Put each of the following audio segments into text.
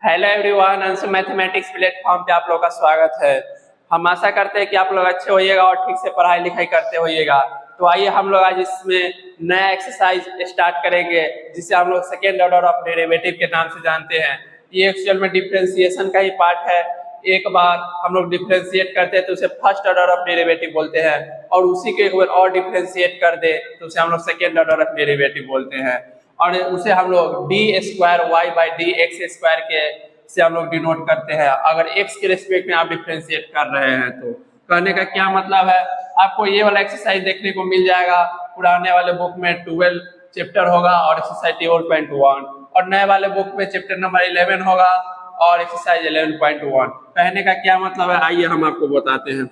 Hello everyone, Anshu mathematics platform पे आप लोगों का स्वागत है। हम आशा करते हैं कि आप लोग अच्छे होइएगा और ठीक से पढ़ाई लिखाई करते होइएगा। तो आइए हम लोग आज इसमें नया एक्सरसाइज स्टार्ट करेंगे जिसे हम लोग सेकेंड ऑर्डर ऑफ डेरिवेटिव के नाम से जानते हैं। ये एक्चुअल में डिफरेंशिएशन का ही पार्ट है। एक बार हम लोग डिफरेंशिएट करते हैं तो उसे फर्स्ट ऑर्डर ऑफ डेरिवेटिव बोलते हैं, और उसी को एक बार और डिफरेंशिएट कर दे तो उसे हम लोग सेकेंड ऑर्डर ऑफ डेरिवेटिव बोलते हैं। और उसे हम लोग D square Y by D X square के से हम लोग डिनोट करते हैं अगर एक्स के रिस्पेक्ट में आप डिफरेंशिएट कर रहे हैं। तो कहने का क्या मतलब है, आपको ये वाला एक्सरसाइज देखने को मिल जाएगा। पुराने वाले बुक में 12 चैप्टर होगा और एक्सरसाइज 12.1, और नए वाले बुक में चैप्टर नंबर 11 होगा और एक्सरसाइज 11.1। कहने का क्या मतलब है, आइए हम आपको बताते हैं।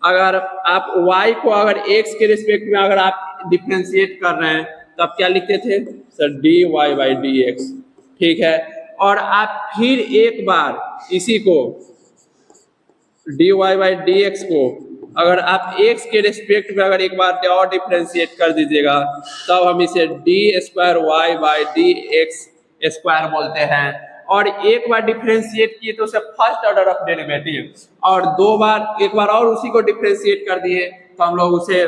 अगर आप y को अगर x के रिस्पेक्ट में अगर आप डिफरेंशिएट कर रहे हैं तो आप क्या लिखते थे sir, D Y by D X. ठीक है, और आप फिर एक बार इसी को D Y by D X को अगर आप x के रिस्पेक्ट में अगर एक बार और डिफरेंशिएट कर दीजिएगा तब हम इसे D square Y by D X square बोलते हैं। और एक बार डिफरेंशिएट किए तो उसे फर्स्ट ऑर्डर ऑफ डेरिवेटिव, और दो बार एक बार और उसी को डिफरेंशिएट कर दिए तो हम लोग उसे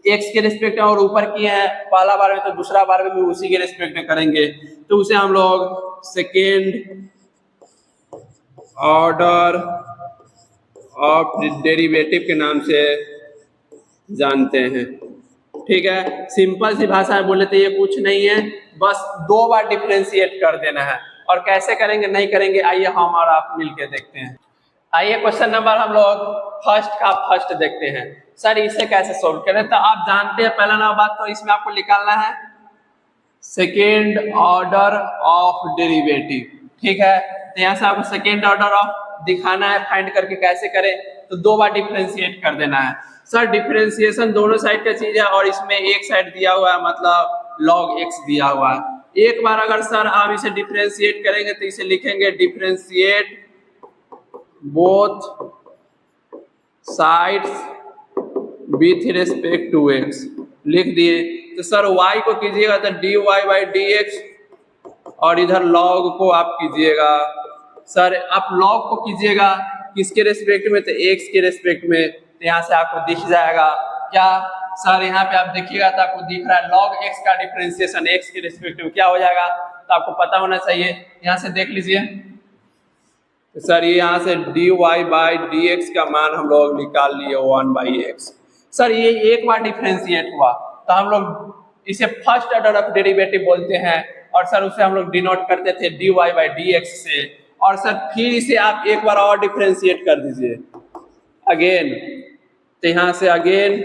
एक्स के रिस्पेक्ट में और ऊपर किए हैं पहला बार में तो दूसरा बार में भी उसी के रिस्पेक्ट में करेंगे तो उसे हम लोग सेकेंड ऑर्डर ऑफ डेरिवेटिव के नाम से जानते हैं। ठीक है, सिंपल सी भाषा में बोले तो ये कुछ नहीं है, बस दो बार डिफरेंशिएट कर देना है। और कैसे करेंगे नहीं करेंगे आइए हम और आप मिलके देखते हैं। आइए क्वेश्चन नंबर हम लोग फर्स्ट देखते हैं। सर इसे कैसे सोल्व करें, तो आप जानते हैं पहला ना बात तो इसमें आपको निकालना है सेकेंड ऑर्डर ऑफ डेरिवेटिव। ठीक है, तो यहाँ से आपको सेकेंड ऑर्डर ऑफ दिखाना है, फाइंड करके कैसे करें तो दो बार डिफरेंशिएट कर देना है। सर डिफरेंशिएशन दोनों साइड का चीज है और इसमें एक साइड दिया हुआ है मतलब log x दिया हुआ है। एक बार अगर सर आप इसे डिफरेंशिएट करेंगे तो इसे लिखेंगे differentiate both sides with respect to x, लिख दिए। तो सर y को कीजिएगा तो D Y by D X, और इधर log को आप कीजिएगा सर आप log को कीजिएगा किसके रिस्पेक्ट में, तो x के रिस्पेक्ट में। तो यहाँ से आपको दिख जाएगा क्या सर, यहाँ पे आप देखिएगा तो आपको दिख रहा है log x का डिफरेंशिएशन x के रिस्पेक्ट में क्या हो जाएगा, तो आपको पता होना चाहिए। यहाँ से देख लीजिए सर, ये यहाँ से D Y by D X का मान हम लोग निकाल लिए 1/x। सर ये एक बार डिफरेंशिएट हुआ तो हम लोग इसे फर्स्ट ऑर्डर ऑफ डेरिवेटिव बोलते हैं, और सर उसे हम लोग डिनोट करते थे D Y by D X से। और सर फिर इसे आप एक बार और डिफरेंशिएट कर दीजिए अगेन, तो यहाँ से again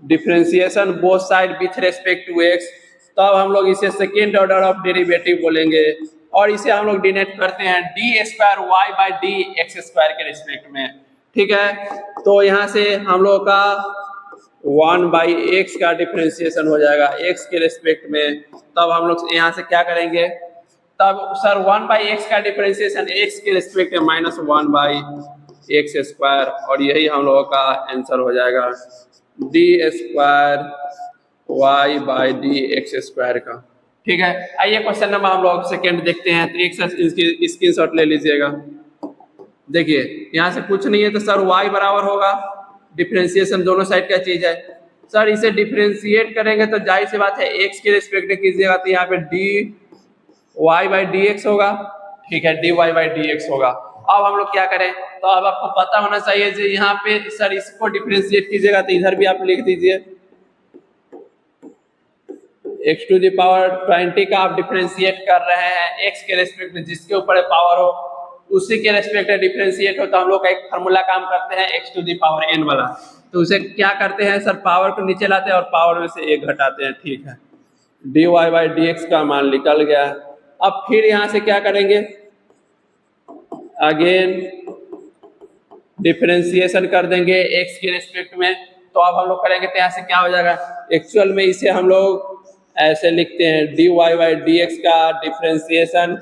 differentiation both side with respect to X, तब हम लोग इसे सेकेंड ऑर्डर ऑफ डेरिवेटिव बोलेंगे। और इसे हम लोग डिनोट करते हैं D square Y by D X square के रिस्पेक्ट में। ठीक है, तो यहाँ से हम लोग का 1/x का डिफरेंशिएशन हो जाएगा x के रिस्पेक्ट में। तब हम लोग यहाँ से क्या करेंगे, तब सर 1/x का डिफरेंशिएशन x के रिस्पेक्ट में माइनस 1/x स्क्वायर, और यही हम लोगों का आंसर हो जाएगा D square Y by D X square का। ठीक है, आइए क्वेश्चन नंबर हम लोग सेकेंड देखते हैं। तो एक स्क्रीनशॉट ले लीजिएगा। देखिए यहाँ से कुछ नहीं है तो सर y बराबर होगा, डिफरेंशिएशन दोनों साइड का चीज है। सर इसे डिफरेंशिएट करेंगे तो जाहिर सी बात है x के रिस्पेक्ट में कीजिएगा तो यहाँ पे D Y by D X होगा। ठीक है, D Y by D X होगा। अब हम लोग क्या करें, तो अब आपको पता होना चाहिए जो यहाँ पे सर इसको डिफरेंशिएट कीजिएगा तो इधर भी आप लिख दीजिए x टू द पावर 20 का आप डिफरेंशिएट कर रहे हैं x के रिस्पेक्ट में, जिसके ऊपर पावर हो उसी के रेस्पेक्ट में डिफरेंशिएट हो। तो हम लोग का एक फार्मूला काम करते हैं x to the power n वाला, तो उसे क्या करते हैं सर, पावर को नीचे लाते हैं और पावर में से एक घटाते हैं। ठीक है, D Y by D X का मान निकल गया। अब फिर यहाँ से क्या करेंगे, अगेन डिफरेंशिएशन कर देंगे x के रेस्पेक्ट में। तो अब हम लोग करेंगे तो यहाँ से क्या हो जाएगा, एक्चुअल में इसे हम लोग ऐसे लिखते हैं D Y by D X का डिफरेंशिएशन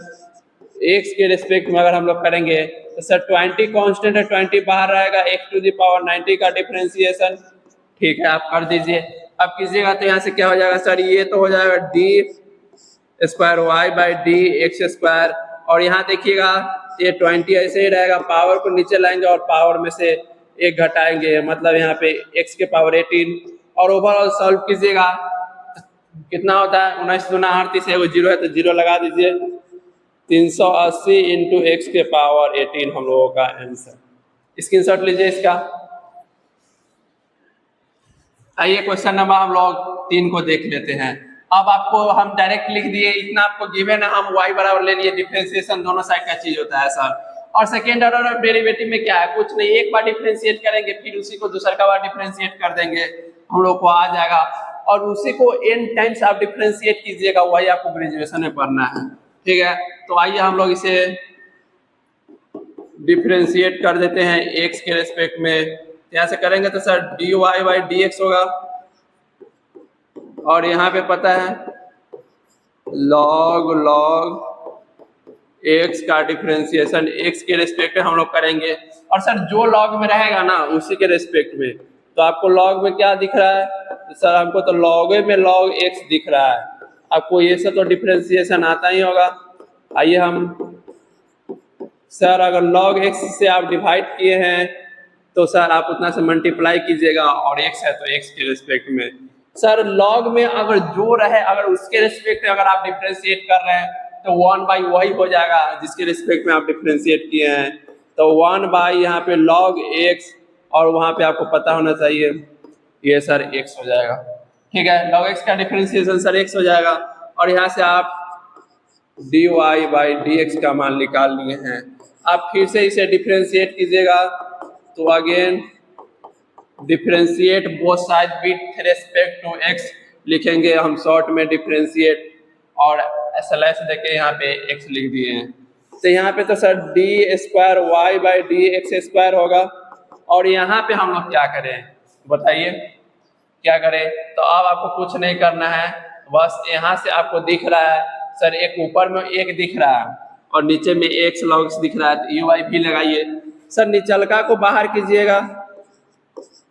x के रिस्पेक्ट में अगर हम लोग करेंगे तो सर 20 कांस्टेंट है, 20 बाहर रहेगा, x टू द पावर 90 का डिफरेंशिएशन। ठीक है, आप कर दीजिए। अब कीजिएगा तो यहाँ से क्या हो जाएगा सर, ये तो हो जाएगा D square Y by D X square, और यहाँ देखिएगा ये 20 ऐसे ही रहेगा, पावर को नीचे लाएंगे और पावर में से एक घटाएंगे, मतलब यहाँ पे x के पावर 18 और ओवरऑल सॉल्व कीजिएगा कितना होता है 19 दूना 38 है, वो जीरो है तो जीरो लगा दीजिए। 380 इंटू एक्स के पावर 18 हम लोगों का आंसर। स्क्रीनशॉट लीजिए इसका। आइए क्वेश्चन नंबर हम लोग 3 को देख लेते हैं। अब आपको हम डायरेक्ट लिख दिए, इतना आपको गिवन है, हम y बराबर ले लिए, डिफरेंशिएशन दोनों साइड का चीज होता है सर। और सेकेंड ऑर्डर ऑफ डेरिवेटिव में क्या है, कुछ नहीं, एक बार डिफरेंशिएट करेंगे फिर उसी को दूसरा का बार डिफरेंशिएट कर देंगे, हम लोग को आ जाएगा। और उसी को n टाइम्स आप डिफरेंशिएट कीजिएगा, वही आपको ग्रेजुएशन में पढ़ना है, ठीक है। तो आइए हम लोग इसे डिफरेंशिएट कर देते हैं x के रेस्पेक्ट में। यहाँ से करेंगे तो सर dy बाई dx होगा, और यहाँ पे पता है log x का डिफरेंशिएशन x के रेस्पेक्ट में हम लोग करेंगे। और सर जो log में रहेगा ना उसी के रेस्पेक्ट में, तो आपको log में क्या दिख रहा है, तो सर हमको तो log में log x दिख रहा है, आपको ये सब तो डिफरेंशिएशन आता ही होगा। आइए हम सर अगर log x से आप डिवाइड किए हैं तो सर आप उतना से मल्टीप्लाई कीजिएगा, और x है तो x के रेस्पेक्ट में। सर log में अगर जो रहे अगर उसके रेस्पेक्ट में अगर आप डिफरेंशिएट कर रहे हैं तो 1 बाई वही हो जाएगा जिसके रेस्पेक्ट में आप डिफरेंशिएट किए हैं, तो 1 बाई यहाँ पे log x, और वहाँ पे आपको पता होना चाहिए ये सर x हो जाएगा, ठीक है। log x का डिफरेंशिएशन सर x हो जाएगा, और यहाँ से आप dy बाई dx का मान निकाल लिए हैं। आप फिर से इसे डिफरेंशिएट कीजिएगा, तो again differentiate both side with respect to x लिखेंगे हम शॉर्ट में डिफरेंशिएट, और स्लैश देके यहाँ पे x लिख दिए हैं। तो यहाँ पे तो sir D square Y by D X square होगा, और यहाँ पे हम लोग क्या करें बताइए, क्या करें। तो अब आपको कुछ नहीं करना है, बस यहाँ से आपको दिख रहा है सर एक ऊपर में एक दिख रहा है और नीचे में x log x दिख रहा है, तो यू आई भी लगाइए। सर निचलका को बाहर कीजिएगा,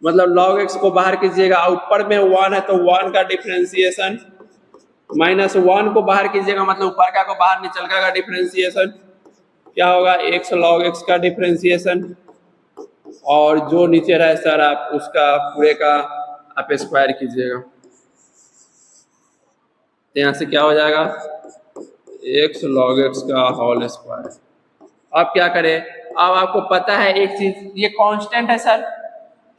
मतलब log x को बाहर कीजिएगा, ऊपर में 1 है तो 1 का डिफरेंशिएशन, -1 को बाहर कीजिएगा, मतलब ऊपर का को बाहर निचलका का डिफरेंशिएशन क्या होगा, x log x का डिफरेंशिएशन, और जो नीचे रहे सर आप उसका पूरे का आप स्क्वायर कीजिएगा। तो यहाँ से क्या हो जाएगा x log x का होल स्क्वायर। अब क्या करें, अब आपको पता है एक चीज, ये कांस्टेंट है सर,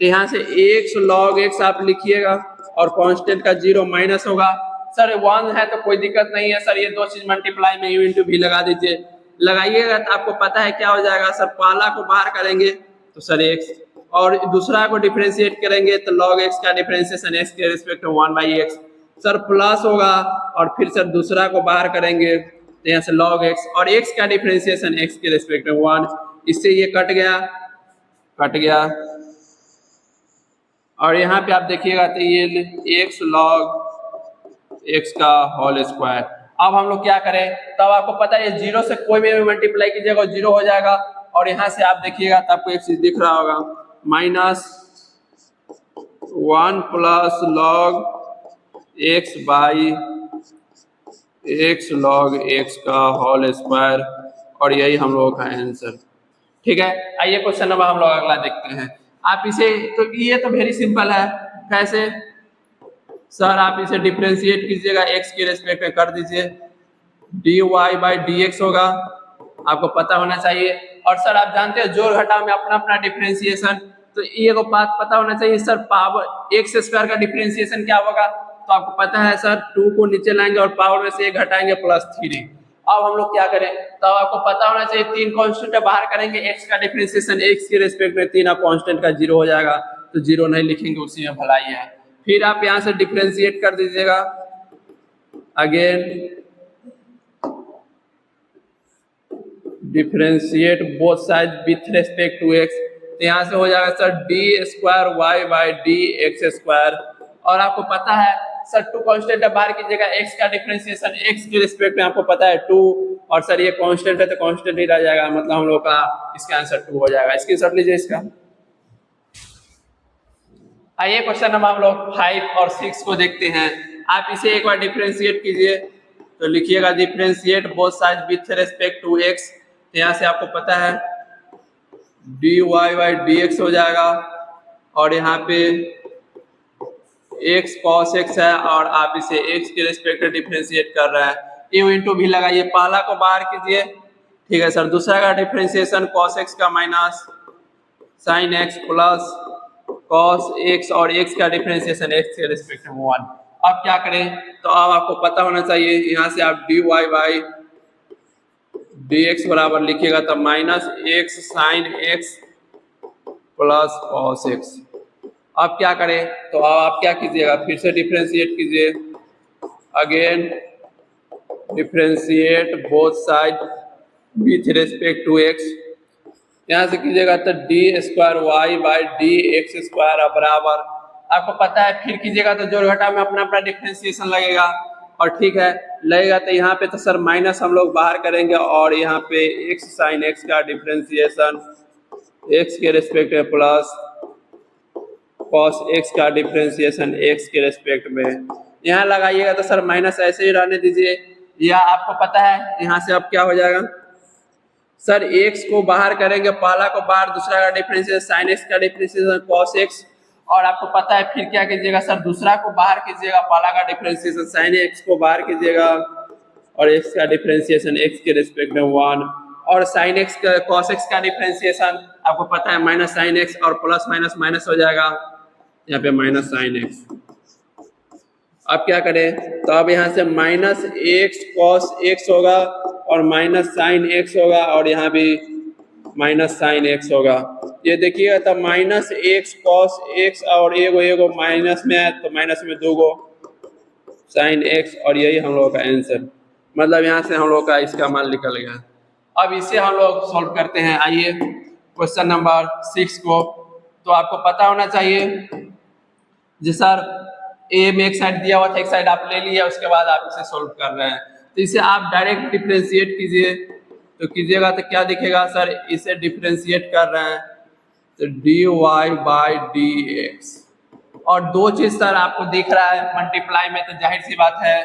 तो यहाँ से x log x आप लिखिएगा, और कांस्टेंट का 0 माइनस होगा। सर 1 है तो कोई दिक्कत नहीं है सर, ये दो चीज मल्टीप्लाई में u इंटू भी लगा दीजिए, लगाइएगा तो आपको पता है क्या हो जाएगा सर, पहला को बाहर करेंगे तो सर x, और दूसरा को डिफरेंशिएट करेंगे तो log x का डिफरेंशिएशन x के रिस्पेक्ट में 1 बाई x सर प्लस होगा, और फिर सर दूसरा को बाहर करेंगे तो यहाँ से log x, और x का डिफरेंशिएशन x के रिस्पेक्ट में 1, इससे ये कट गया, और यहाँ पे आप देखिएगा तो ये x log x का होल स्क्वायर। अब हम लोग क्या करें, तब आपको पता है 0 से कोई भी मल्टीप्लाई कीजिएगा 0 हो जाएगा, और यहाँ से आप देखिएगा तो आपको एक चीज दिख रहा होगा -1 plus log x by x log x का होल स्क्वायर, और यही हम लोगों का आंसर, ठीक है। आइए क्वेश्चन नंबर हम लोग अगला देखते हैं। आप इसे तो ये तो वेरी सिंपल है, कैसे सर आप इसे डिफरेंशिएट कीजिएगा x के रेस्पेक्ट में कर दीजिए, dy बाई dx होगा, आपको पता होना चाहिए। और सर आप जानते हैं जोड़ घटाव में अपना अपना डिफरेंशिएशन, तो ये को बात पता होना चाहिए सर, पावर x स्क्वायर का डिफरेंशिएशन क्या होगा, तो आपको पता है सर 2 को नीचे लाएंगे और पावर में से 1 घटाएंगे +3। अब हम लोग क्या करें, तो आपको पता होना चाहिए 3 कांस्टेंट बाहर करेंगे, x का डिफरेंशिएशन x के रेस्पेक्ट में 3 कांस्टेंट का 0 हो जाएगा, तो 0 नहीं लिखेंगे, उसी में भलाई है। फिर आप यहाँ से डिफरेंशिएट कर दीजिएगा, again differentiate both side with respect to x, तो यहाँ से हो जाएगा sir D square Y by D X square, और आपको पता है सर 2 कांस्टेंट बाहर कीजिएगा, x का डिफरेंशिएशन x के रिस्पेक्ट में आपको पता है 2, और सर ये कांस्टेंट है तो कांस्टेंट ही रह जाएगा, मतलब हम लोग का इसका आंसर 2 हो जाएगा। स्क्रीनशॉट लीजिए इसका। आइए क्वेश्चन नंबर हम लोग 5 और 6 को देखते हैं। आप इसे एक बार डिफरेंशिएट कीजिए, तो लिखिएगा differentiate both side with respect to X. तो यहाँ से आपको पता है dy बाई dx हो जाएगा और यहाँ पे x cos x है और आप इसे x के रिस्पेक्ट में डिफरेंशिएट कर रहे हैं। u इंटू भी लगाइए, पहला को बाहर कीजिए, ठीक है सर। दूसरा का डिफरेंशिएशन cos x का minus sin x plus cos x और x का डिफरेंशिएशन x के रिस्पेक्ट में 1। अब क्या करें, तो अब आपको पता होना चाहिए, यहाँ से आप dy बाई dx बराबर लिखिएगा तो minus x sin x plus cos x। अब क्या करें, तो अब आप क्या कीजिएगा, फिर से डिफरेंशिएट कीजिए, again differentiate both side with respect to x। यहाँ से कीजिएगा तो D square Y by D X square बराबर, आपको पता है फिर कीजिएगा तो जोड़ घटा में अपना अपना डिफरेंशिएशन लगेगा और ठीक है लगेगा। तो यहाँ पे तो सर माइनस हम लोग बाहर करेंगे और यहाँ पे x साइन x का डिफरेंशिएशन x के रिस्पेक्ट में प्लस cos x का डिफरेंशिएशन x के रिस्पेक्ट में। यहाँ लगाइएगा तो सर माइनस ऐसे ही रहने दीजिए, या आपको पता है यहाँ से अब क्या हो जाएगा सर, x को बाहर करेंगे, पहला को बाहर, दूसरा का डिफरेंशिएशन साइन x का डिफरेंशिएशन cos x, और आपको पता है फिर क्या कीजिएगा सर, दूसरा को बाहर कीजिएगा, पहला का डिफरेंशिएशन साइन x को बाहर कीजिएगा और x का डिफरेंशिएशन x के रिस्पेक्ट में 1, और साइन x का cos x का डिफरेंशिएशन आपको पता है माइनस साइन x और प्लस माइनस माइनस हो जाएगा, यहाँ पे माइनस साइन x। अब क्या करें, तो अब यहाँ से माइनस x cos x होगा और माइनस साइन x होगा और यहाँ भी माइनस साइन x होगा। ये देखिएगा तो माइनस x cos x और एगो माइनस में है तो माइनस में 2 गो साइन x, और यही हम लोगों का आंसर, मतलब यहाँ से हम लोग का इसका मान निकल गया। अब इसे हम लोग सॉल्व करते हैं। आइए क्वेश्चन नंबर 6 को, तो आपको पता होना चाहिए जी सर ए में एक साइड दिया हुआ था, एक साइड आप ले लिया, उसके बाद आप इसे सॉल्व कर रहे हैं, तो इसे आप डायरेक्ट डिफरेंशिएट कीजिए। तो कीजिएगा तो क्या दिखेगा सर, इसे डिफरेंशिएट कर रहे हैं तो D Y by D X, और दो चीज सर आपको दिख रहा है मल्टीप्लाई में, तो जाहिर सी बात है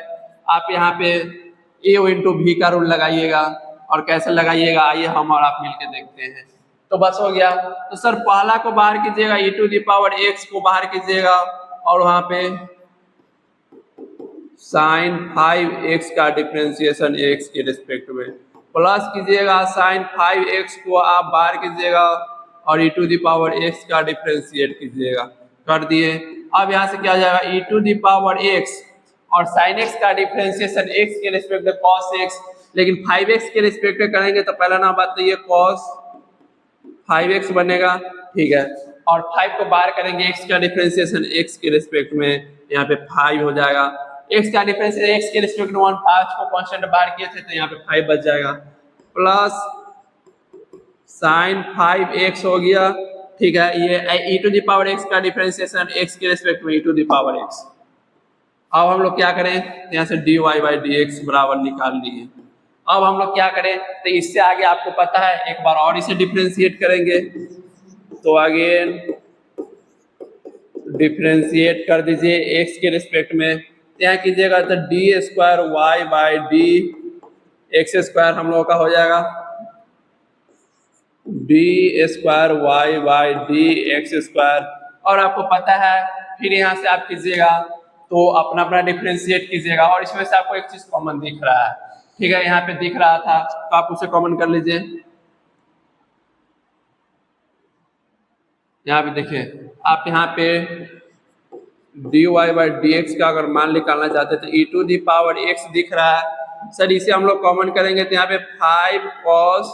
आप यहाँ पे ए इंटू भी का रूल लगाइएगा। और कैसे लगाइएगा आइए हम और आप मिलके देखते हैं। तो बस हो गया, तो सर पहला को बाहर कीजिएगा, e to the power x को बाहर कीजिएगा और वहां पे साइन 5x का डिफरेंशिएशन x के रिस्पेक्ट में प्लस कीजिएगा, साइन 5x को आप बाहर कीजिएगा और e to the power x का डिफरेंशिएट कीजिएगा, कर दिए। अब यहाँ से क्या हो जाएगा, e to the power x और साइन x का डिफरेंशिएशन x के रिस्पेक्ट में cos x, लेकिन 5x के रिस्पेक्ट में करेंगे तो पहला ना बात तो ये cos 5x बनेगा, ठीक है, और 5 को बाहर करेंगे, x का डिफरेंशिएशन x के रिस्पेक्ट में यहाँ पे 5 हो जाएगा, x का डिफरेंशिएशन x के रिस्पेक्ट में 1, 5 को कांस्टेंट बाहर किए थे तो यहाँ पे 5 बच जाएगा, प्लस साइन 5x हो गया, ठीक है, ये e to the power x का डिफरेंशिएशन x के रिस्पेक्ट में e to the power x। अब हम लोग क्या करें, यहाँ से dy बाई dx बराबर निकाल लिए। अब हम लोग क्या करें, तो इससे आगे आपको पता है एक बार और इसे डिफरेंशिएट करेंगे, तो अगेन डिफरेंशिएट कर दीजिए x के रिस्पेक्ट में, यहाँ कीजिएगा तो D square Y by D X square हम लोगों का हो जाएगा, D square Y by D X square, और आपको पता है फिर यहाँ से आप कीजिएगा तो अपना अपना डिफरेंशिएट कीजिएगा, और इसमें से आपको एक चीज कॉमन दिख रहा है, ठीक है, यहाँ पे दिख रहा था तो आप उसे कॉमन कर लीजिए। यहाँ पे देखिए, आप यहाँ पे D Y by D X का अगर मान निकालना चाहते हैं तो E to the power X दिख रहा है सर, इसे हम लोग कॉमन करेंगे तो यहाँ पे 5 cos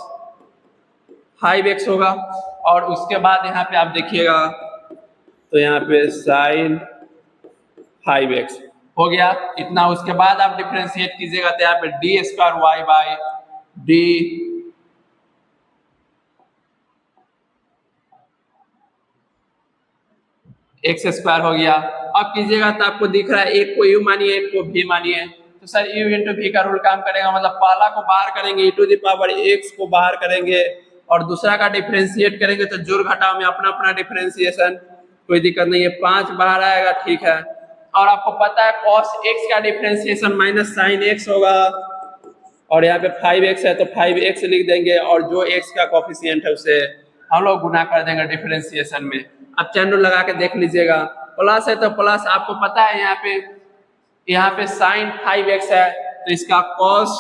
5x होगा, और उसके बाद यहाँ पे आप देखिएगा तो यहाँ पे साइन 5x हो गया इतना। उसके बाद आप डिफरेंशिएट कीजिएगा तो यहाँ पे D square Y by D X square हो गया। अब कीजिएगा तो आपको दिख रहा है एक को यू मानिए एक को भी मानिए, तो सर यू इंटू भी का रूल काम करेगा, मतलब पहला को बाहर करेंगे e to the power x को बाहर करेंगे और दूसरा का डिफरेंशिएट करेंगे तो जोड़ घटाव में अपना अपना डिफरेंशिएशन, कोई दिक्कत नहीं है, 5 बाहर आएगा, ठीक है, और आपको पता है cos x का डिफरेंशिएशन माइनस साइन x होगा, और यहाँ पे 5x है तो 5x लिख देंगे, और जो x का कोफिशिएंट है उसे हम लोग गुना कर देंगे डिफरेंशिएशन में। अब चैन रूल लगा के देख लीजिएगा, प्लस है तो प्लस, आपको पता है यहाँ पे साइन 5x है तो इसका cos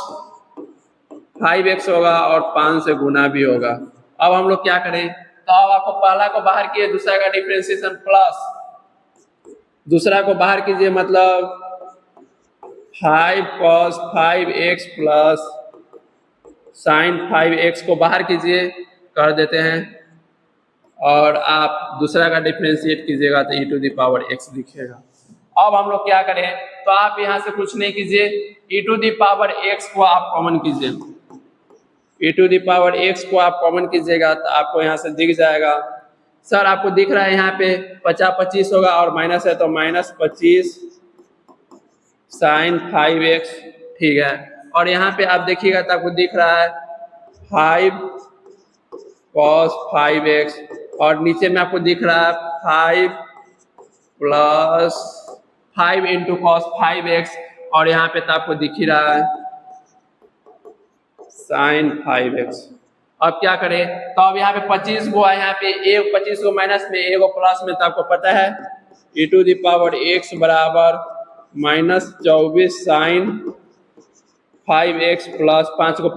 5x होगा और 5 से गुना भी होगा। अब हम लोग क्या करें, तो अब आपको पहला को बाहर किए, दूसरा का डिफरेंशिएशन प्लस, दूसरा को बाहर कीजिए, मतलब 5 cos 5x plus sign 5x को बाहर कीजिए, कर देते हैं, और आप दूसरा का डिफरेंशिएट कीजिएगा तो e to the power x दिखेगा। अब हम लोग क्या करें, तो आप यहाँ से कुछ नहीं कीजिए, e to the power x को आप कॉमन कीजिए, e to the power x को आप कॉमन कीजिएगा तो आपको यहाँ से दिख जाएगा। सर आपको दिख रहा है यहाँ पे 50-25 होगा और माइनस है तो माइनस 25 साइन 5x, ठीक है। और यहाँ पे आप देखिएगा तो आपको दिख रहा है 5 cos 5x, और नीचे में आपको दिख रहा है 5 प्लस 5 इंटू कॉस 5x, और यहाँ पे तो आपको दिख ही रहा है साइन 5x। अब क्या करें, तो अब यहाँ पे 25 को है, यहाँ पे 25 को माइनस में, एक प्लस में, तो आपको पता है e to the power x बराबर माइनस 24 साइन 5x प्लस 5 को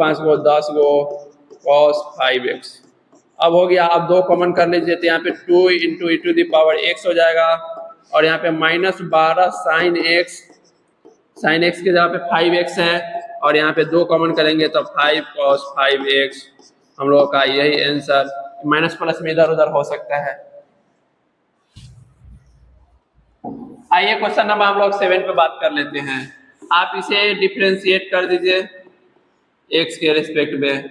10 को cos 5x। अब हो गया, अब दो कॉमन कर लीजिए तो यहाँ पे 2 into E to the power x हो जाएगा, और यहाँ पे माइनस 12 साइन x की जगह पे 5x है, और यहाँ पे दो कॉमन करेंगे तो 5 cos 5x, हम लोगों का यही आंसर। माइनस प्लस में इधर उधर हो सकता है। आइए क्वेश्चन नंबर हम लोग 7 पे बात कर लेते हैं। आप इसे डिफरेंशिएट कर दीजिए x के रिस्पेक्ट में,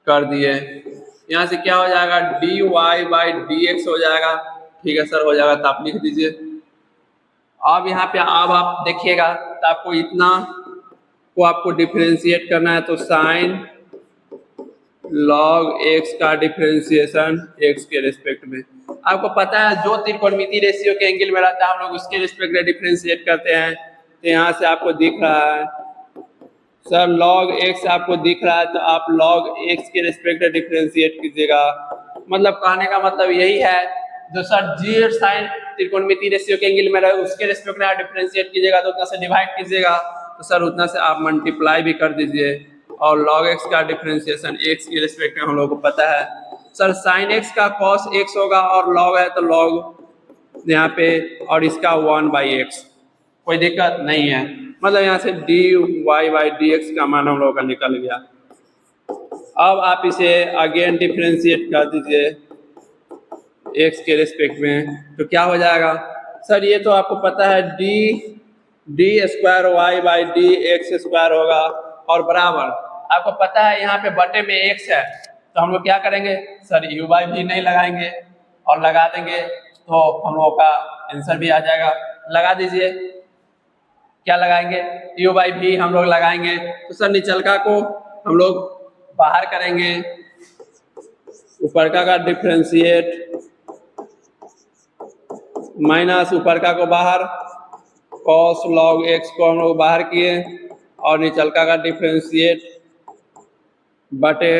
कर दिए, यहाँ से क्या हो जाएगा dy बाई dx हो जाएगा, ठीक है सर हो जाएगा, तो आप लिख दीजिए। अब यहाँ पे अब आप देखिएगा तो आपको इतना को आपको डिफरेंशिएट करना है, तो साइन log x का डिफरेंशिएशन x के रिस्पेक्ट में। आपको पता है जो त्रिकोणमितीय रेशियो के एंगल में रहता है हम लोग उसके रिस्पेक्ट में डिफरेंशिएट करते हैं। तो यहाँ से आपको दिख रहा है सर log x आपको दिख रहा है, तो आप log x के रिस्पेक्ट में डिफरेंशिएट कीजिएगा। मतलब कहने का मतलब यही है, जो सर जी साइन त्रिकोणमितीय रेशियो के एंगल में रहे उसके रिस्पेक्ट में आप डिफरेंशिएट कीजिएगा, तो उतना से डिवाइड कीजिएगा, तो सर उतना से आप मल्टीप्लाई भी कर दीजिए। और log x का डिफरेंशिएशन x के रिस्पेक्ट में हम लोगों को पता है सर साइन x का cos x होगा, और log है तो log यहाँ पे, और इसका 1/x, कोई दिक्कत नहीं है। मतलब यहाँ से dy बाई dx का मान हम लोगों का निकल गया। अब आप इसे अगेन डिफरेंशिएट कर दीजिए x के रिस्पेक्ट में, तो क्या हो जाएगा सर, ये तो आपको पता है D square Y by D X square होगा, और बराबर आपको पता है यहाँ पे बटे में x है, तो हम लोग क्या करेंगे सर u बाई भी नहीं लगाएंगे और लगा देंगे, तो हम लोगों का आंसर भी आ जाएगा। लगा दीजिए, क्या लगाएंगे u बाई भी हम लोग लगाएंगे, तो सर निचलका को हम लोग बाहर करेंगे, ऊपरका का डिफरेंशिएट माइनस ऊपरका को बाहर, cos log x को हम लोग बाहर किए, और निचलका का डिफरेंशिएट बटे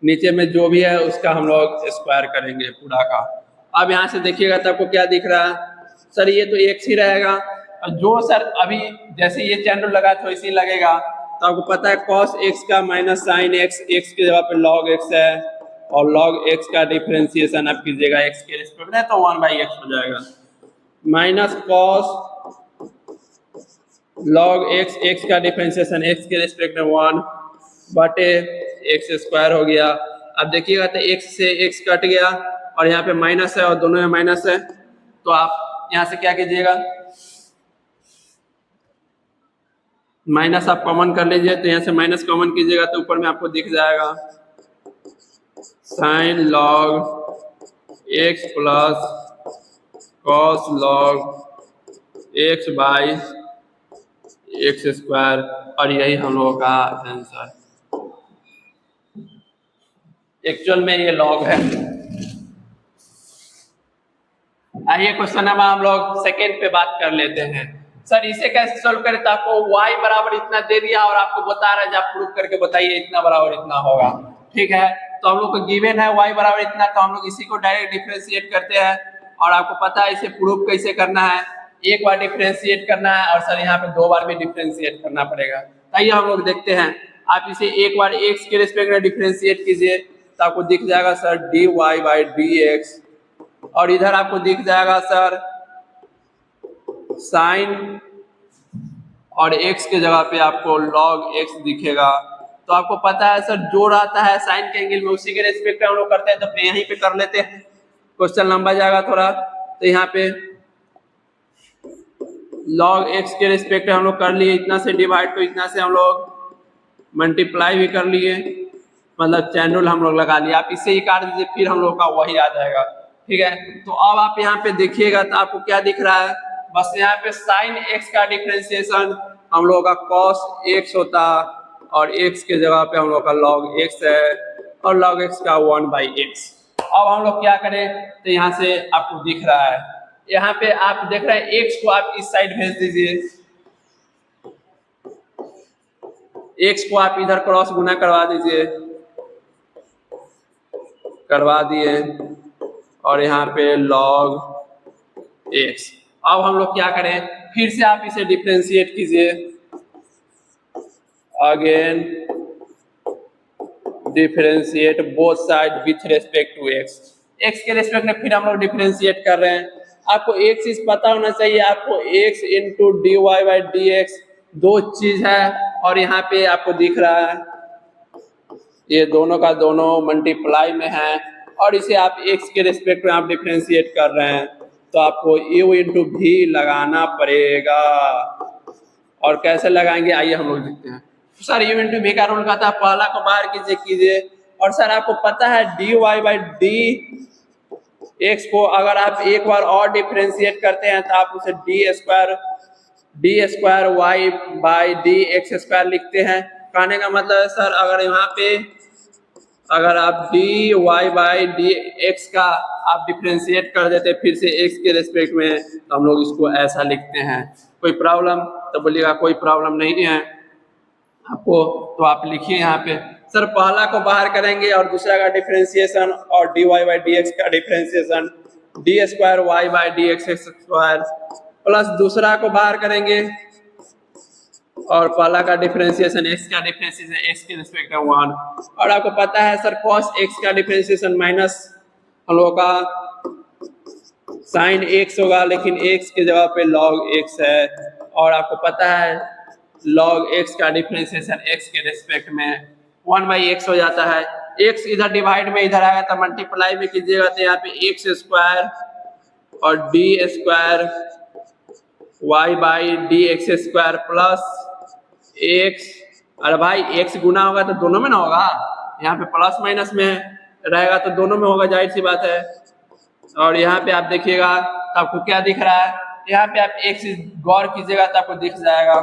नीचे में जो भी है उसका हम लोग स्क्वायर करेंगे पूरा का। अब यहाँ से देखिएगा तो आपको क्या दिख रहा है सर, ये तो x ही रहेगा, और जो सर अभी जैसे ये चैन रूल लगा तो इसी लगेगा, तो आपको पता है cos x का माइनस साइन x, x की जगह पे log x है, और log x का डिफरेंशिएशन आप कीजिएगा x के रिस्पेक्ट में, तो 1/x हो जाएगा, minus cos log x, x का डिफरेंशिएशन x के रिस्पेक्ट में 1 बटे x स्क्वायर हो गया। अब देखिएगा तो x से x कट गया, और यहाँ पे माइनस है और दोनों में माइनस है, तो आप यहाँ से क्या कीजिएगा माइनस आप कॉमन कर लीजिए, तो यहाँ से माइनस कॉमन कीजिएगा तो ऊपर में आपको दिख जाएगा sine log x plus cos log x by x square, और यही हम लोगों का आंसर। एक्चुअल में ये log है। आइए क्वेश्चन नंबर हम लोग सेकेंड पे बात कर लेते हैं। सर इसे कैसे सोल्व करें? तो आपको y बराबर इतना दे दिया और आपको बता रहा है, आप प्रूफ करके बताइए इतना बराबर इतना होगा। ठीक है, तो हम लोग को गिवन है y बराबर इतना, तो हम लोग इसी को डायरेक्ट डिफरेंशिएट करते हैं और आपको पता है इसे प्रूफ कैसे करना है। एक बार डिफरेंशिएट करना है और सर यहाँ पे 2 बार भी डिफरेंशिएट करना पड़ेगा। आइए हम लोग देखते हैं। आप इसे एक बार x के रिस्पेक्ट में डिफरेंशिएट कीजिए तो आपको दिख जाएगा सर dy बाई dx, और इधर आपको दिख जाएगा सर साइन, और x के जगह पे आपको log x दिखेगा। तो आपको पता है सर जो रहता है साइन के एंगल में उसी के रेस्पेक्ट में हम लोग करते हैं, तो यहीं पे कर लेते हैं, क्वेश्चन लंबा जाएगा थोड़ा। तो यहाँ पे log x के रेस्पेक्ट में हम लोग कर लिए, इतना से डिवाइड तो इतना से हम लोग मल्टीप्लाई भी कर लिए, मतलब चैन रूल हम लोग लगा लिया। आप इससे ही काट दीजिए, फिर हम लोग का वही आ जाएगा। ठीक है, तो अब आप यहाँ पे देखिएगा तो आपको क्या दिख रहा है, बस यहाँ पे साइन x का डिफरेंशिएशन हम लोगों का cos x होता, और x के जगह पे हम लोग का log x है, और log x का 1/x। अब हम लोग क्या करें, तो यहाँ से आपको दिख रहा है, यहाँ पे आप देख रहे हैं x को आप इस साइड भेज दीजिए, x को आप इधर क्रॉस गुना करवा दीजिए, करवा दिए, और यहाँ पे log x। अब हम लोग क्या करें, फिर से आप इसे डिफरेंशिएट कीजिए, again differentiate both side with respect to x। x के रेस्पेक्ट में फिर हम लोग डिफरेंशिएट कर रहे हैं। आपको एक चीज पता होना चाहिए, आपको x into dy by dx 2 चीज है, और यहाँ पे आपको दिख रहा है ये दोनों का दोनों मल्टीप्लाई में है, और इसे आप x के रेस्पेक्ट में आप डिफरेंशिएट कर रहे हैं, तो आपको u इंटू भी लगाना पड़ेगा। और कैसे लगाएंगे आइए हम लोग देखते हैं। तो सर u इंटू भी का रूल कहता है पहला को बाहर कीजिए, और सर आपको पता है dy बाई dx को अगर आप एक बार और डिफरेंशिएट करते हैं तो आप उसे D square Y by D X square लिखते हैं। कहने का मतलब है सर अगर यहाँ पे अगर आप D Y by D X का आप डिफरेंशिएट कर देते फिर से एक्स के रेस्पेक्ट में, तो हम लोग इसको ऐसा लिखते हैं। कोई प्रॉब्लम? तो बोलिएगा कोई प्रॉब्लम नहीं है आपको, तो आप लिखिए यहाँ पे सर पहला को बाहर करेंगे और दूसरा का डिफरेंशिएशन, और D Y by D X का differentiation D square Y by D X square, plus दूसरा को बाहर करेंगे और पहला का डिफरेंशिएशन x का डिफरेंशिएशन x के रिस्पेक्ट में 1, और आपको पता है सर cos x का डिफरेंशिएशन माइनस हम लोगों का sin x होगा, लेकिन x के जगह पे log x है, और आपको पता है log x का डिफरेंशिएशन x के रिस्पेक्ट में 1/x हो जाता है। x इधर डिवाइड में इधर आएगा तो मल्टीप्लाई में कीजिएगा, तो यहाँ पे x स्क्वायर और D square Y by D X square plus X, अरे भाई x गुना होगा तो दोनों में ना होगा, यहाँ पे प्लस माइनस में रहेगा तो दोनों में होगा, जाहिर सी बात है। और यहाँ पे आप देखिएगा तो आपको क्या दिख रहा है, यहाँ पे आप x गौर कीजिएगा तो आपको दिख जाएगा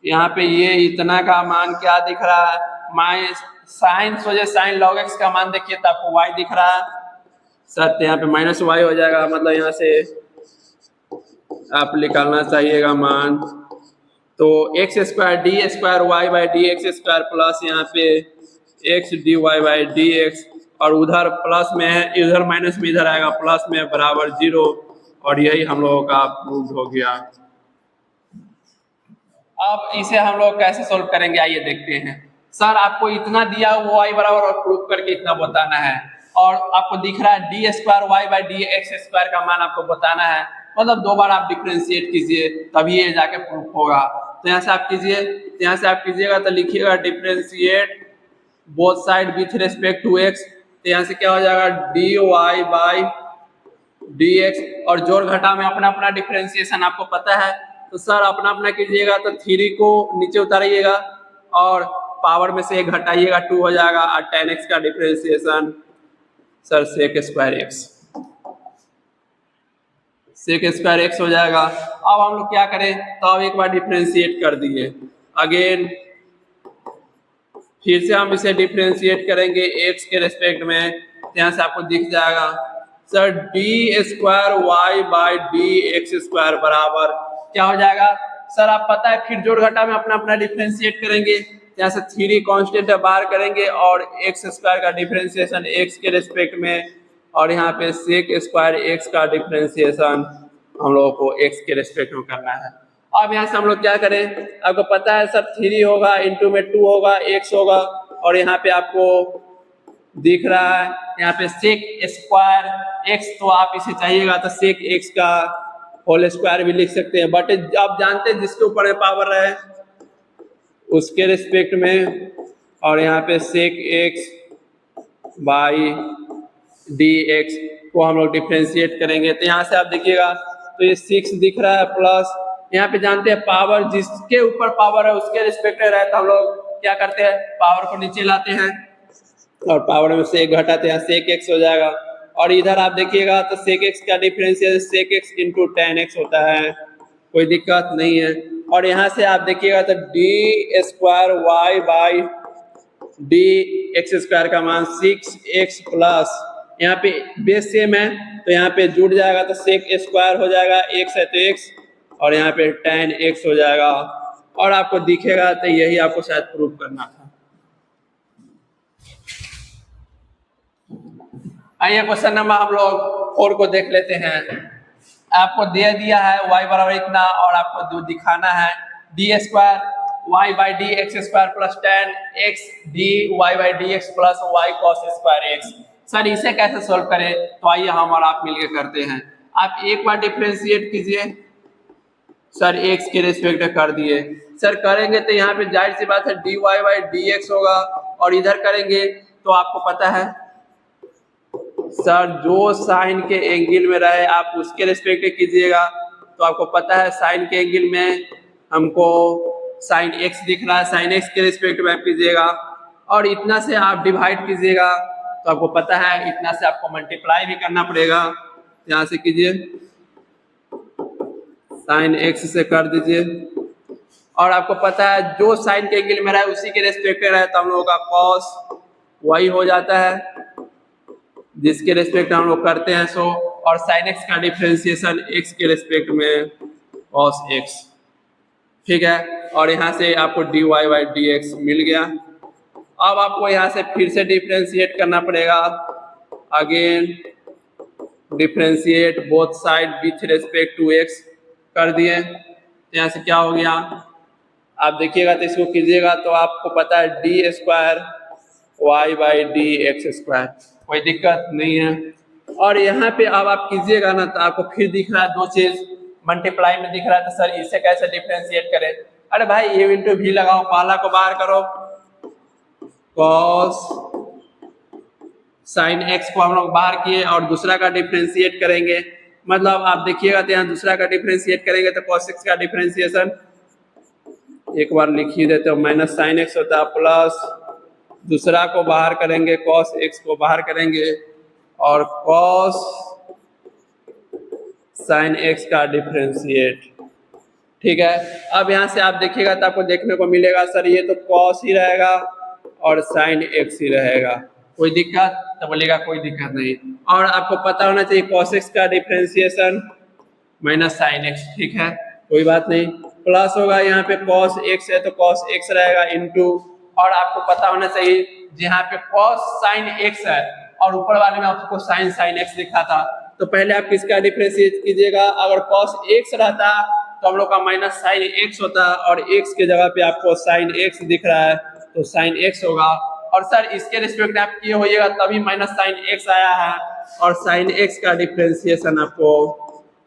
यहाँ पे ये इतना का मान क्या दिख रहा है, माइनस साइन सोचे साइन लॉग x का मान देखिए तो आपको y दिख रहा है सर, तो यहाँ पे माइनस y हो जाएगा, मतलब यहाँ से आप निकालना चाहिएगा मान, तो X square D square Y by D X square plus यहाँ पे X D Y by D X, और उधर प्लस में है इधर माइनस में इधर आएगा प्लस में बराबर 0, और यही हम लोगों का प्रूव हो गया। अब इसे हम लोग कैसे सोल्व करेंगे आइए देखते हैं। सर आपको इतना दिया वो y बराबर और प्रूव करके इतना बताना है, और आपको दिख रहा है D square Y by D X square का मान आपको बताना है, मतलब 2 बार आप डिफरेंशिएट कीजिए तभी ये जाके प्रूफ होगा। तो यहाँ से आप कीजिए, यहाँ से आप कीजिएगा तो लिखिएगा differentiate both side with respect to x, तो यहाँ से क्या हो जाएगा D Y by D X, और जोड़ घटा में अपना अपना डिफरेंशिएशन आपको पता है, तो सर अपना अपना कीजिएगा तो 3 को नीचे उतारिएगा और पावर में से 1 घटाइएगा 2 हो जाएगा, और tan x का differentiation sir sec square x, sec square x हो जाएगा। अब हम लोग क्या करें, तो अब एक बार डिफरेंशिएट कर दिए, अगेन फिर से हम इसे डिफरेंशिएट करेंगे x के रेस्पेक्ट में, यहाँ से आपको दिख जाएगा sir D square Y by D X square बराबर क्या हो जाएगा सर? आप पता है फिर जोड़ घटा में अपना अपना डिफ्रेंशिएट करेंगे। यहाँ से 3 कांस्टेंट बाहर करेंगे और एक्स स्क्वायर का डिफ्रेंशिएशन एक्स के रिस्पेक्ट में, और यहाँ पे सेक स्क्वायर एक्स का डिफ्रेंशिएशन हम लोगों को एक्स के रिस्पेक्ट में करना है। अब यहाँ से हम लोग क्या करें, आपको पता है सर 3 होगा इंटू में 2 होगा एक्स होगा, और यहाँ पे आपको दिख रहा है यहाँ पे सेक स्क्वायर एक्स, तो आप इसे चाहिएगा तो सेक एक्स का होल स्क्वायर भी लिख सकते हैं, बट आप जानते हैं जिसके ऊपर पावर है उसके रिस्पेक्ट में, और यहाँ पे sec X by D X को हम लोग डिफ्रेंशिएट करेंगे। तो यहाँ से आप देखिएगा तो ये 6 दिख रहा है प्लस यहाँ पे जानते हैं पावर जिसके ऊपर पावर है उसके रिस्पेक्ट में रहे तो हम लोग क्या करते हैं पावर को नीचे लाते हैं और पावर में से एक घटाते हैं, सेक एक्स हो जाएगा। और इधर आप देखिएगा तो सेक एक्स का differential sec X into tan X होता है, कोई दिक्कत नहीं है। और यहाँ से आप देखिएगा तो D square Y by D X square का मान 6x प्लस यहाँ पे बेस सेम है तो यहाँ पे जुड़ जाएगा तो सेक स्क्वायर हो जाएगा, x है तो x, और यहाँ पे tan x हो जाएगा। और आपको दिखेगा तो यही आपको शायद प्रूव करना था। आइए क्वेश्चन नंबर हम लोग 4 को देख लेते हैं। आपको दे दिया है y बराबर इतना और आपको जो दिखाना है D square Y by D X square plus ten X D Y by D X plus Y cos square X. Sir इसे कैसे सोल्व करें, तो आइए हम और आप मिलकर करते हैं। आप एक बार डिफरेंशिएट कीजिए, सर एक्स के रिस्पेक्ट कर दिए, सर करेंगे तो यहाँ पे जाहिर सी बात है D Y by D X होगा, और इधर करेंगे तो आपको पता है सर जो साइन के एंगल में रहे आप उसके रिस्पेक्ट कीजिएगा। तो आपको पता है साइन के एंगल में हमको साइन एक्स दिख रहा है, साइन एक्स के रिस्पेक्ट में कीजिएगा, और इतना से आप डिवाइड कीजिएगा तो आपको पता है इतना से आपको मल्टीप्लाई भी करना पड़ेगा। यहाँ से कीजिए साइन एक्स से कर दीजिए, और आपको पता है जो साइन के एंगल में रहा है उसी के रिस्पेक्ट में रहे तो हम लोगों का कॉस वही हो जाता है जिसके रिस्पेक्ट हम लोग करते हैं सो, और साइन एक्स का डिफरेंशिएशन एक्स के रिस्पेक्ट में कॉस एक्स, ठीक है। और यहाँ से आपको D Y by D X मिल गया। अब आपको यहाँ से फिर से डिफरेंशिएट करना पड़ेगा, again differentiate both side with respect to X कर दिए। तो यहाँ से क्या हो गया आप देखिएगा तो इसको कीजिएगा तो आपको पता है D square Y by D X square, कोई दिक्कत नहीं है। और यहाँ पे अब आप कीजिएगा ना तो आपको फिर दिख रहा है दो चीज मल्टीप्लाई में दिख रहा है, तो सर इसे कैसे डिफरेंशिएट करें? अरे भाई ए इंटू भी लगाओ, पहला को बाहर करो, कॉस साइन एक्स को हम लोग बाहर किए और दूसरा का डिफरेंशिएट करेंगे, मतलब आप देखिएगा तो यहाँ दूसरा का डिफरेंशिएट करेंगे तो कॉस एक्स का डिफरेंशिएशन एक बार लिख ही देते हो माइनस साइन एक्स होता है, प्लस दूसरा को बाहर करेंगे कॉस एक्स को बाहर करेंगे और कॉस साइन एक्स का डिफरेंशिएट, ठीक है। अब यहाँ से आप देखिएगा तो आपको देखने को मिलेगा सर ये तो कॉस ही रहेगा और साइन एक्स ही रहेगा, कोई दिक्कत? तो बोलेगा कोई दिक्कत नहीं। और आपको पता होना चाहिए कॉस एक्स का डिफरेंशिएशन माइनस साइन एक्स, ठीक है, कोई बात नहीं। प्लस होगा यहाँ पे कॉस एक्स है तो कॉस एक्स रहेगा इनटू, और आपको पता होना चाहिए जहाँ पे कॉस साइन एक्स है और ऊपर वाले में आपको साइन साइन एक्स लिखा था, तो पहले आप किसका डिफरेंशिएट कीजिएगा, अगर कॉस एक्स रहता तो हम लोग का माइनस साइन एक्स होता और एक्स के जगह पे आपको साइन एक्स दिख रहा है तो साइन एक्स होगा। और सर इसके रिस्पेक्ट में आप किए होइएगा तभी माइनस साइन एक्स आया है, और साइन एक्स का डिफरेंशिएशन आपको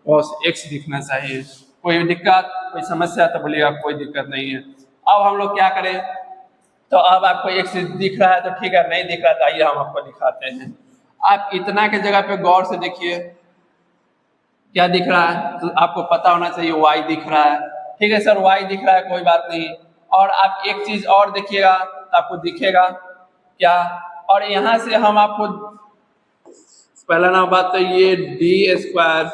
कॉस एक्स दिखना चाहिए। कोई दिक्कत कोई समस्या? तो बोलिएगा कोई दिक्कत नहीं है। अब हम लोग क्या करें, तो अब आपको एक्स दिख रहा है तो ठीक है, नहीं दिख रहा तो आइए हम आपको दिखाते हैं। आप इतना के जगह पे गौर से देखिए क्या दिख रहा है, तो आपको पता होना चाहिए y दिख रहा है, ठीक है सर y दिख रहा है, कोई बात नहीं। और आप एक चीज और देखिएगा तो आपको दिखेगा क्या, और यहाँ से हम आपको पहला ना बात तो ये डी स्क्वायर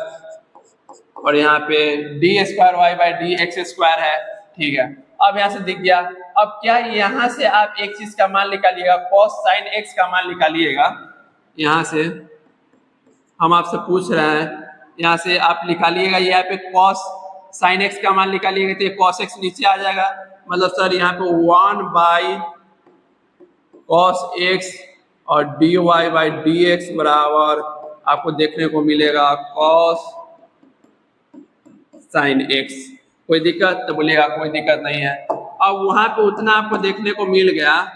और यहाँ पे D square Y by D X square है, ठीक है। अब यहाँ से दिख गया। अब क्या यहाँ से आप एक चीज का मान निकालिएगा, कॉस साइन एक्स का मान निकालिएगा यहाँ से, हम आपसे पूछ रहे हैं, यहाँ से आप निकालिएगा, यहाँ पे कॉस साइन एक्स का मान निकालिएगा तो कॉस एक्स नीचे आ जाएगा, मतलब सर यहाँ पे 1 cos x और dy/dx बराबर आपको देखने को मिलेगा cos sin x। कोई दिक्कत? तो बोलिएगा कोई दिक्कत नहीं है। अब वहां पे उतना आपको देखने को मिल गया,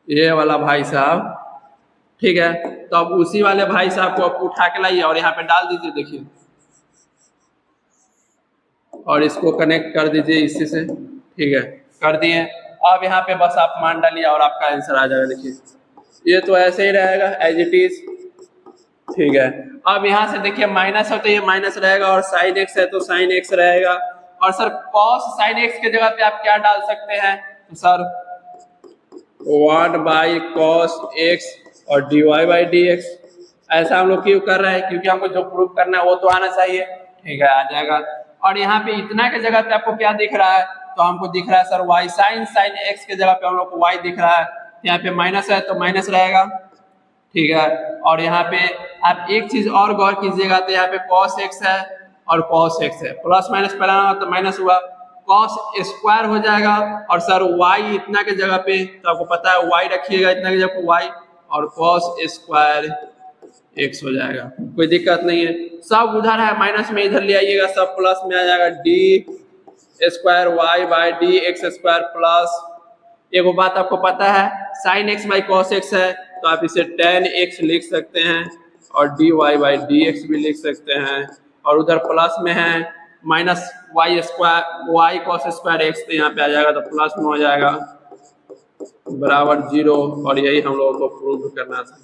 ये वाला भाई साहब, ठीक है, तो अब उसी वाले भाई साहब को आप उठा के लाइए और यहाँ पे डाल दीजिए, देखिए, और इसको कनेक्ट कर दीजिए इसी से, ठीक है, कर दिए। अब यहाँ पे बस आप मान डालिए और आपका आंसर आ जाएगा। देखिए ये तो ऐसे ही रहेगा एज इट इज, ठीक है। अब यहाँ से देखिए माइनस है तो ये माइनस रहेगा, और साइन एक्स है तो साइन एक्स रहेगा। और सर कॉस साइन एक्स के जगह पे आप क्या डाल सकते हैं? तो सर 1/cos x और dy/dx। ऐसा हम लोग क्यों कर रहे हैं? क्योंकि हमको जो प्रूफ करना है वो तो आना चाहिए, ठीक है, आ जाएगा। और यहाँ पे इतना के जगह पे आपको क्या दिख रहा है? तो हमको दिख रहा है सर y साइन एक्स के जगह पे हम लोग को y दिख रहा है, यहाँ पे माइनस है तो माइनस रहेगा, ठीक है। और यहाँ पे आप एक चीज और गौर कीजिएगा, तो यहाँ पे cos x है और cos x है, प्लस माइनस पहला तो माइनस हुआ, cos स्क्वायर हो जाएगा। और सर y इतना के जगह पे तो आपको पता है y रखिएगा इतना के जगह पे y, और cos स्क्वायर x हो जाएगा। कोई दिक्कत नहीं है, सब उधर है माइनस में इधर ले आइएगा, सब प्लस में आ जाएगा, d² y/dx² प्लस, एगो बात आपको पता है sin x by cos x है तो आप इसे tan x लिख सकते हैं, और dy/dx भी लिख सकते हैं, और उधर प्लस में है minus y² y cos square x, तो यहाँ पे आ जाएगा तो प्लस में हो जाएगा बराबर 0। और यही हम लोगों को प्रूव करना था।